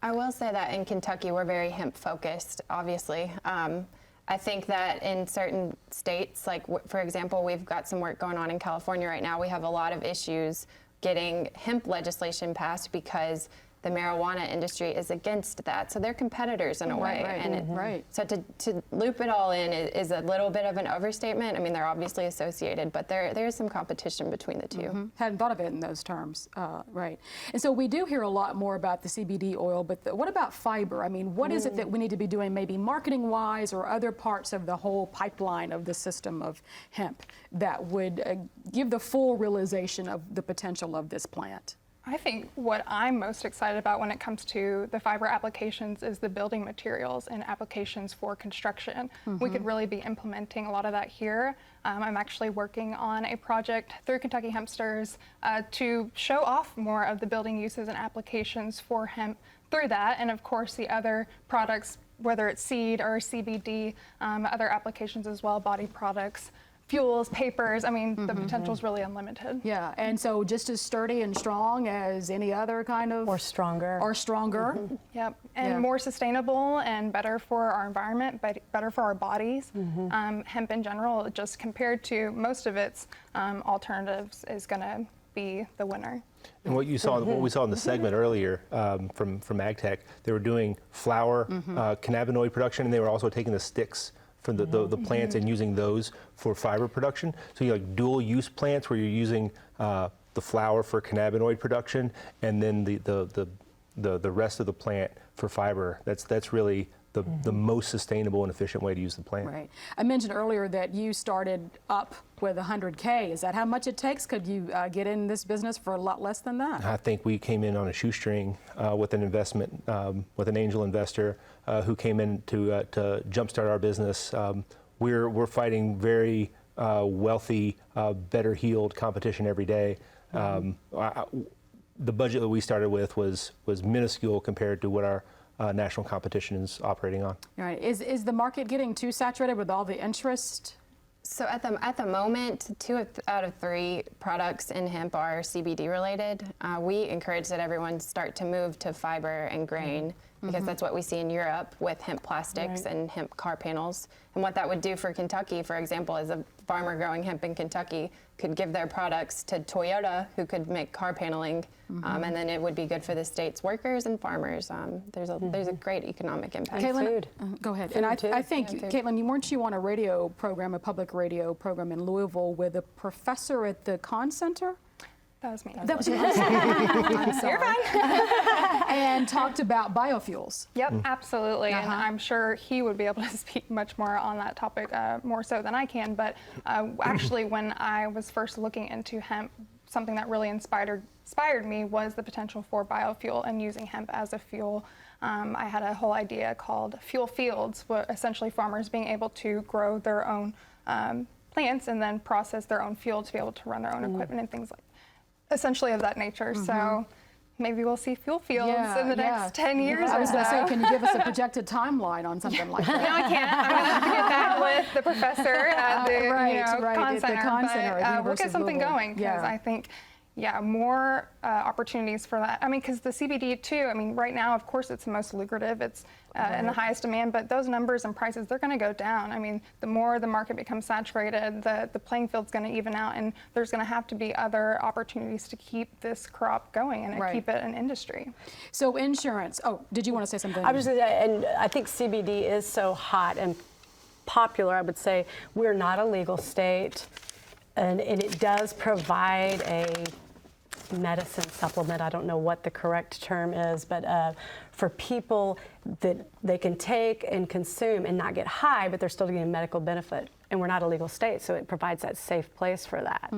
I will say that in Kentucky, we're very hemp focused, obviously. I think that in certain states, like for example, we've got some work going on in California right now. We have a lot of issues getting hemp legislation passed because the marijuana industry is against that. So they're competitors in a way. So to loop it all in is a little bit of an overstatement. I mean, they're obviously associated, but there is some competition between the two. Hadn't thought of it in those terms, right. And so we do hear a lot more about the CBD oil, but what about fiber? I mean, what is it that we need to be doing maybe marketing-wise or other parts of the whole pipeline of the system of hemp that would give the full realization of the potential of this plant? I think what I'm most excited about when it comes to the fiber applications is the building materials and applications for construction. We could really be implementing a lot of that here. I'm actually working on a project through Kentucky Hempsters to show off more of the building uses and applications for hemp through that, and of course the other products, whether it's seed or CBD, other applications as well, body products, fuels, papers. I mean, the potential is really unlimited. Yeah, and so just as sturdy and strong as any other kind of... Or stronger. Or stronger. Yep, and more sustainable and better for our environment, but better for our bodies. Hemp in general, just compared to most of its alternatives, is going to be the winner. And what we saw in the segment earlier from AgTech, they were doing flower cannabinoid production, and they were also taking the sticks from the plants and using those for fiber production. So you like dual use plants where you're using the flower for cannabinoid production and then the rest of the plant for fiber. That's really the most sustainable and efficient way to use the plant. Right. I mentioned earlier that you started up with $100K. Is that how much it takes? Could you get in this business for a lot less than that? I think we came in on a shoestring with an investment, with an angel investor who came in to jumpstart our business. We're fighting very wealthy, better heeled competition every day. the budget that we started with was minuscule compared to what our national competition is operating on. All right. Is the market getting too saturated with all the interest? So at the moment, 2 out of 3 products in hemp are CBD related. We encourage that everyone start to move to fiber and grain because that's what we see in Europe with hemp plastics and hemp car panels. And what that would do for Kentucky, for example, is a farmer growing hemp in Kentucky could give their products to Toyota, who could make car paneling, and then it would be good for the state's workers and farmers. There's a great economic impact. Katelyn, go ahead. And I think, Katelyn, weren't you on a radio program, a public radio program in Louisville with a professor at the Conn Center? That was me. That was you. I'm sorry. You're fine. And talked about biofuels. Yep, absolutely. And I'm sure he would be able to speak much more on that topic, more so than I can. But actually, when I was first looking into hemp, something that really inspired me was the potential for biofuel and using hemp as a fuel. I had a whole idea called fuel fields, where essentially farmers being able to grow their own plants and then process their own fuel to be able to run their own equipment and things like essentially of that nature. So maybe we'll see fuel fields in the next 10 years. I was going to say, can you give us a projected timeline on something like that? No, I can't. I'm going to have to get back with the professor at the Conn Center. But we'll get something going because I think, more opportunities for that. I mean, because the CBD too, I mean, right now, of course, it's the most lucrative. It's in the highest demand, but those numbers and prices, they're going to go down. I mean, the more the market becomes saturated, the playing field's going to even out, and there's going to have to be other opportunities to keep this crop going and keep it an industry. So insurance. Oh, did you want to say something? I was just, and I think CBD is so hot and popular. I would say we're not a legal state, and it does provide a medicine supplement. I don't know what the correct term is, but for people that they can take and consume and not get high, but they're still getting a medical benefit. And we're not a legal state, so it provides that safe place for that.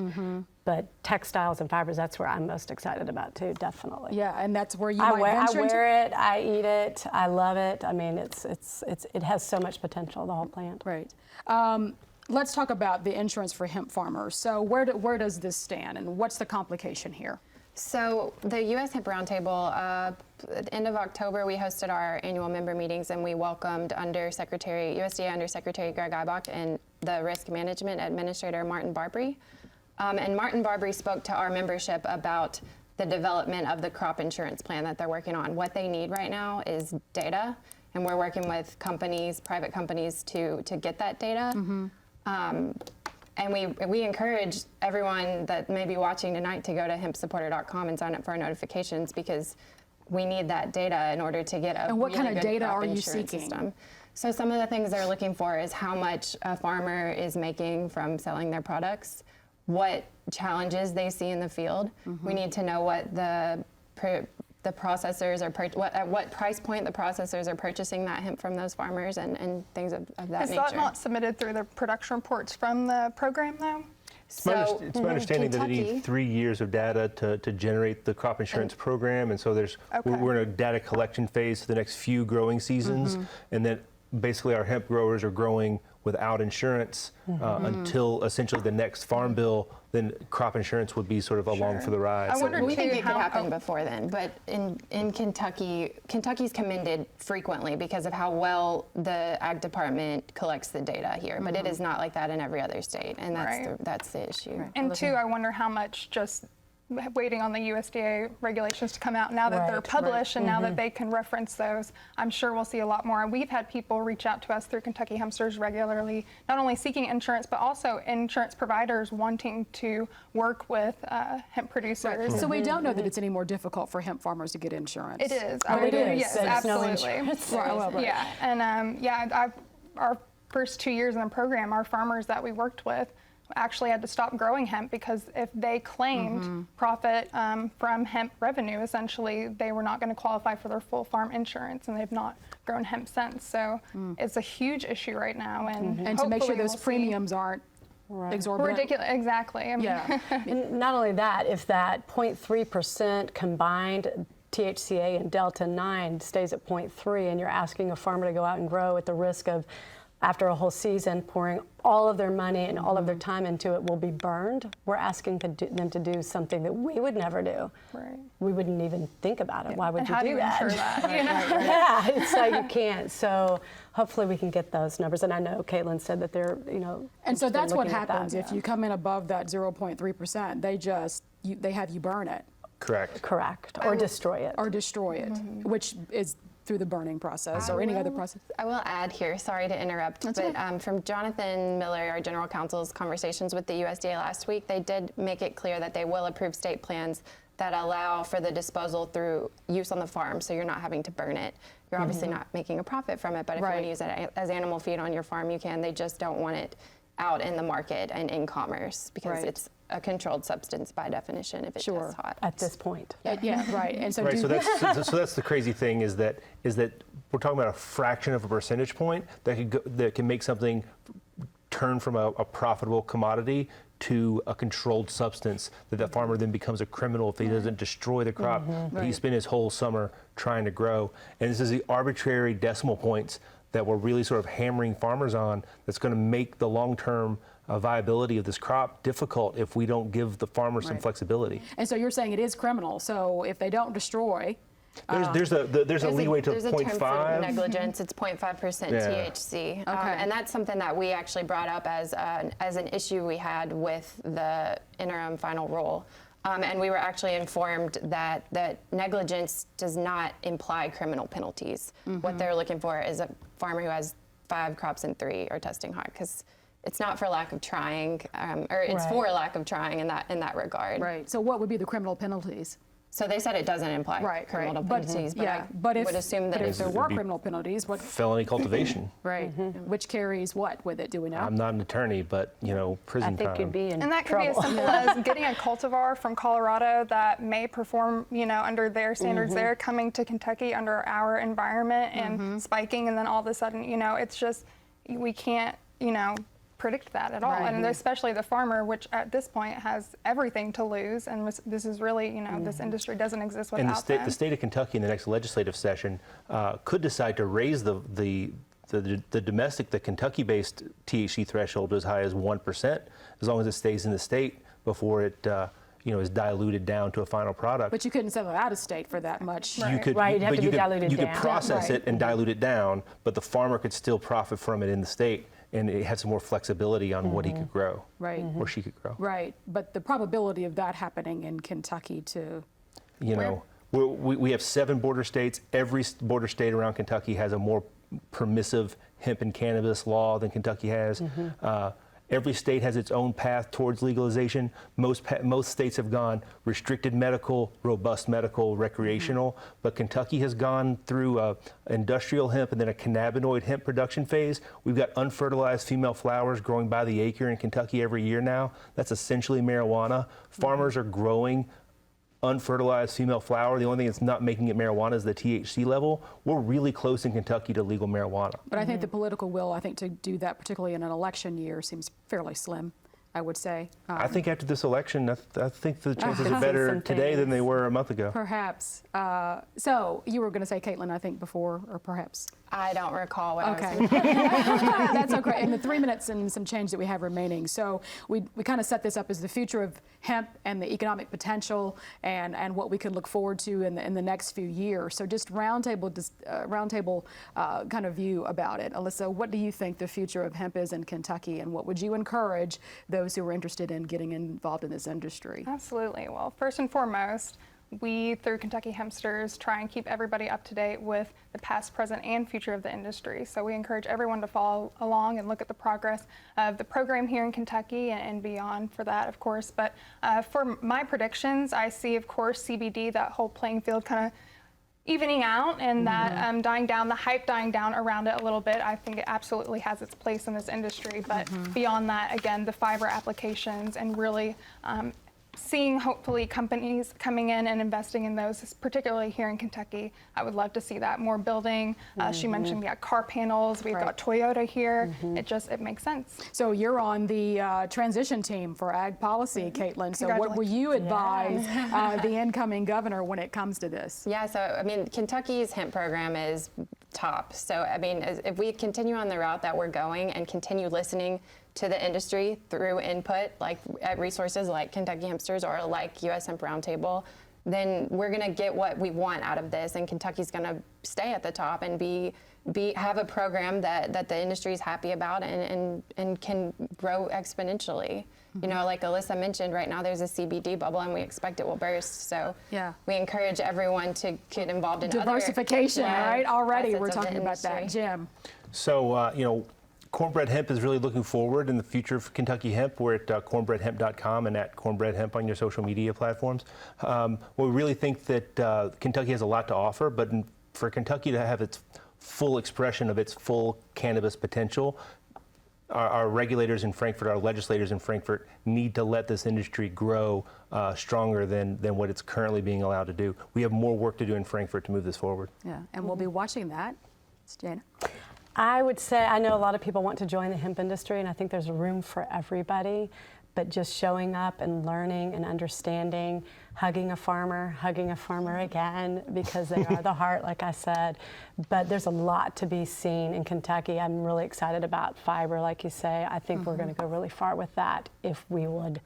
But textiles and fibers, that's where I'm most excited about too, definitely. Yeah, and that's where you might venture into? I wear it, I eat it, I love it. I mean, it has so much potential, the whole plant. Right. Let's talk about the insurance for hemp farmers. So where does this stand, and what's the complication here? So the U.S. Hemp Roundtable, at the end of October, we hosted our annual member meetings, and we welcomed USDA Undersecretary Greg Eibach and the Risk Management Administrator Martin Barbary. And Martin Barbary spoke to our membership about the development of the crop insurance plan that they're working on. What they need right now is data, and we're working with companies, private companies, to get that data. And we encourage everyone that may be watching tonight to go to hempsupporter.com and sign up for our notifications, because we need that data in order to get a And what really kind of good data crop are you insurance seeking? system. So some of the things they're looking for is how much a farmer is making from selling their products, what challenges they see in the field. We need to know what the processors are, at what price point the processors are purchasing that hemp from those farmers, and things of that Is nature. that not submitted through the production reports from the program, though? It's my understanding that they Kentucky- need 3 years of data to generate the crop insurance program, and so we're in a data collection phase for the next few growing seasons, and then basically our hemp growers are growing without insurance until essentially the next farm bill. Then crop insurance would be sort of along for the ride. I wondered We think too it could happen before then, but in Kentucky's commended frequently because of how well the Ag Department collects the data here. But it is not like that in every other state, and that's the issue. And two, I wonder how much just waiting on the USDA regulations to come out now that they're published and now that they can reference those, I'm sure we'll see a lot more. And we've had people reach out to us through Kentucky Hempsters regularly, not only seeking insurance, but also insurance providers wanting to work with hemp producers. So we don't know that it's any more difficult for hemp farmers to get insurance. It is. It is. Yes, There's no absolutely. insurance. Yeah, and our first 2 years in the program, our farmers that we worked with actually had to stop growing hemp because if they claimed profit from hemp revenue, essentially they were not going to qualify for their full farm insurance, and they've not grown hemp since. So it's a huge issue right now, and to make sure those we'll see premiums aren't exorbitant. ridiculous. Exactly. I mean, And not only that, if that 0.3% combined THCA and Delta 9 stays at 0.3, and you're asking a farmer to go out and grow at the risk of, after a whole season, pouring all of their money and all of their time into it will be burned. We're asking them to do something that we would never do. Right. We wouldn't even think about it. Why would And you how do you that? ensure that? You know? Yeah, it's like you can't. So hopefully we can get those numbers. And I know Katelyn said that they're, And so that's what looking at that, happens if you come in above that 0.3%. They have you burn it. Correct. Or destroy it. Or destroy it, which is through the burning process or any other process. I will add here, sorry to interrupt, but from Jonathan Miller, our general counsel's conversations with the USDA last week, they did make it clear that they will approve state plans that allow for the disposal through use on the farm, so you're not having to burn it. You're obviously not making a profit from it, but if you want to use it as animal feed on your farm, you can. They just don't want it out in the market and in commerce because it's a controlled substance by definition if it tests hot. At this point. Yeah, right. And so, so that's the crazy thing is that we're talking about a fraction of a percentage point that can make something turn from a profitable commodity to a controlled substance that farmer then becomes a criminal if he doesn't destroy the crop that he spent his whole summer trying to grow. And this is the arbitrary decimal points that we're really sort of hammering farmers on that's going to make the long-term viability of this crop difficult if we don't give the farmer some flexibility. And so you're saying it is criminal. So if they don't destroy, there's a leeway to 0.5. There's a term for negligence. It's 0.5% THC, and that's something that we actually brought up as an issue we had with the interim final rule. And we were actually informed that negligence does not imply criminal penalties. What they're looking for is a farmer who has 5 crops and 3 are testing hot, because it's not for lack of trying, or it's for lack of trying in that regard. Right. So what would be the criminal penalties? So they said it doesn't imply criminal penalties, but I would assume that if there were criminal penalties, what? Felony cultivation. Right. Which carries what with it? Do we know? I'm not an attorney, but prison time. I think you'd be in And that could trouble. be as simple as getting a cultivar from Colorado that may perform, under their standards there, coming to Kentucky under our environment and spiking, and then all of a sudden, it's just, we can't, predict that at all. And especially the farmer, which at this point has everything to lose, and this is really, this industry doesn't exist without And the state of Kentucky in the next legislative session could decide to raise the Kentucky-based THC threshold as high as 1%, as long as it stays in the state before it is diluted down to a final product. But you couldn't sell it out of state for that much. It'd have to be diluted you down. could process it and dilute it down, but the farmer could still profit from it in the state, and it had some more flexibility on what he could grow, or she could grow. Right, but the probability of that happening in Kentucky we have 7 border states. Every border state around Kentucky has a more permissive hemp and cannabis law than Kentucky has. Every state has its own path towards legalization. Most states have gone restricted medical, robust medical, recreational, but Kentucky has gone through industrial hemp and then a cannabinoid hemp production phase. We've got unfertilized female flowers growing by the acre in Kentucky every year now. That's essentially marijuana. Farmers are growing unfertilized female flower. The only thing that's not making it marijuana is the THC level. We're really close in Kentucky to legal marijuana. But I think the political will, to do that, particularly in an election year, seems fairly slim, I would say. I think after this election, I think the chances are better today than they were a month ago. Perhaps. So you were going to say, Katelyn, I think before, or perhaps? I don't recall what I was saying. That's okay. In the 3 minutes and some change that we have remaining. So we kind of set this up as the future of hemp and the economic potential and what we could look forward to in the next few years. So just roundtable kind of view about it. Alyssa, what do you think the future of hemp is in Kentucky, and what would you encourage those who are interested in getting involved in this industry? Absolutely. Well, first and foremost, we, through Kentucky Hempsters, try and keep everybody up to date with the past, present, and future of the industry. So we encourage everyone to follow along and look at the progress of the program here in Kentucky and beyond for that, of course. But for my predictions, I see, of course, CBD, that whole playing field kind of evening out, and that dying down, the hype dying down around it a little bit. I think it absolutely has its place in this industry. But beyond that, again, the fiber applications and really seeing hopefully companies coming in and investing in those, particularly here in Kentucky. I would love to see that more building. She mentioned we got car panels, we've got Toyota here. It makes sense. So you're on the transition team for ag policy, Katelyn. So what will you advise the incoming governor when it comes to this? Yeah, so Kentucky's hemp program is top. So, I mean, if we continue on the route that we're going and continue listening to the industry through input, like at resources like Kentucky Hempsters or like US Hemp Roundtable, then we're going to get what we want out of this, and Kentucky's going to stay at the top and have a program that the industry is happy about and can grow exponentially. You know, like Alyssa mentioned, right now there's a CBD bubble and we expect it will burst. So we encourage everyone to get involved in diversification, right? Already facets we're of the talking about that. industry. Jim. So, you know, Cornbread Hemp is really looking forward in the future of Kentucky Hemp. We're at cornbreadhemp.com and at Cornbread Hemp on your social media platforms. We really think that Kentucky has a lot to offer, but for Kentucky to have its full expression of its full cannabis potential, our regulators in Frankfurt, our legislators in Frankfurt need to let this industry grow stronger than what it's currently being allowed to do. We have more work to do in Frankfurt to move this forward. Yeah, and we'll be watching that. It's Jana. I would say, I know a lot of people want to join the hemp industry, and I think there's room for everybody, but just showing up and learning and understanding, hugging a farmer again, because they are the heart, like I said. But there's a lot to be seen in Kentucky. I'm really excited about fiber, like you say. I think we're going to go really far with that if we would.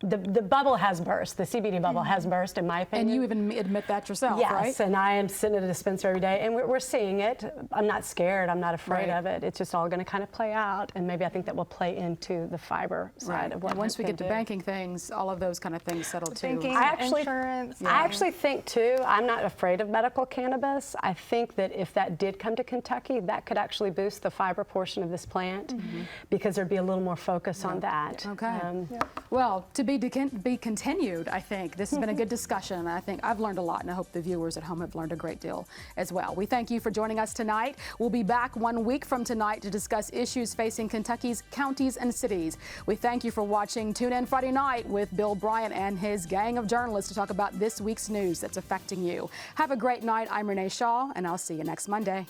The bubble has burst. The CBD bubble has burst, in my opinion. And you even admit that yourself, yes, right? Yes, and I am sitting at a dispensary every day, and we're seeing it. I'm not scared. I'm not afraid of it. It's just all going to kind of play out, and maybe I think that will play into the fiber side of what. And once we get to do. banking things, all of those kind of things settle too. Banking, insurance. I actually think too, I'm not afraid of medical cannabis. I think that if that did come to Kentucky, that could actually boost the fiber portion of this plant, because there'd be a little more focus on that. Okay. Well, to be continued, I think. This has been a good discussion. I think I've learned a lot, and I hope the viewers at home have learned a great deal as well. We thank you for joining us tonight. We'll be back 1 week from tonight to discuss issues facing Kentucky's counties and cities. We thank you for watching. Tune in Friday night with Bill Bryant and his gang of journalists to talk about this week's news that's affecting you. Have a great night. I'm Renee Shaw, and I'll see you next Monday.